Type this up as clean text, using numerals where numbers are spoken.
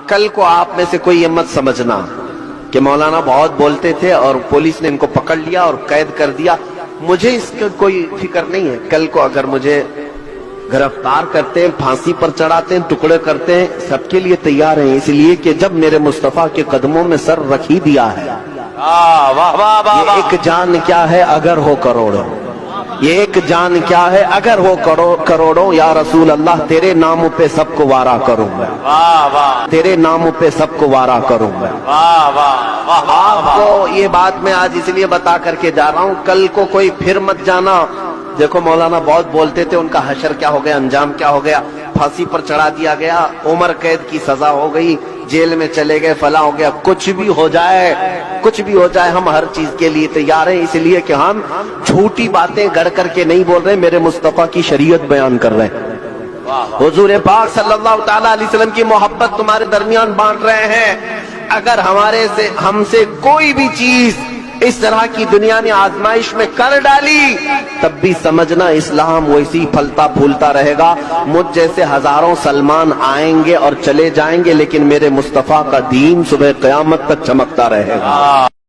کل کو آپ میں سے کوئی یہ مت سمجھنا کہ مولانا بہت بولتے تھے اور پولیس نے ان کو پکڑ لیا اور قید کر دیا. مجھے اس کا کوئی فکر نہیں ہے. کل کو اگر مجھے گرفتار کرتے ہیں، پھانسی پر چڑھاتے ہیں، ٹکڑے کرتے ہیں، سب کے لیے تیار ہیں، اس لیے کہ جب میرے مصطفیٰ کے قدموں میں سر رکھ ہی دیا ہے. یہ ایک جان کیا ہے اگر ہو کروڑوں، یہ ایک جان کیا ہے اگر ہو کروڑوں. یا رسول اللہ تیرے ناموں پہ سب کو وارا کروں میں، تیرے ناموں پہ سب کو وارا کروں میں. آپ کو یہ بات میں آج اس لیے بتا کر کے جا رہا ہوں، کل کو کوئی پھر مت جانا. دیکھو مولانا بہت بولتے تھے، ان کا حشر کیا ہو گیا، انجام کیا ہو گیا، پھانسی پر چڑھا دیا گیا، عمر قید کی سزا ہو گئی، جیل میں چلے گئے، فلاں ہو گیا. کچھ بھی ہو جائے، کچھ بھی ہو جائے، ہم ہر چیز کے لیے تیار ہیں، اس لیے کہ ہم جھوٹی باتیں گڑھ کر کے نہیں بول رہے، میرے مصطفیٰ کی شریعت بیان کر رہے ہیں. حضور پاک صلی اللہ تعالی علیہ وسلم کی محبت تمہارے درمیان بانٹ رہے ہیں. اگر ہم سے کوئی بھی چیز اس طرح کی دنیا نے آزمائش میں کر ڈالی، تب بھی سمجھنا اسلام ویسی پھلتا پھولتا رہے گا. مجھ جیسے ہزاروں سلمان آئیں گے اور چلے جائیں گے، لیکن میرے مصطفیٰ کا دین صبح قیامت تک چمکتا رہے گا.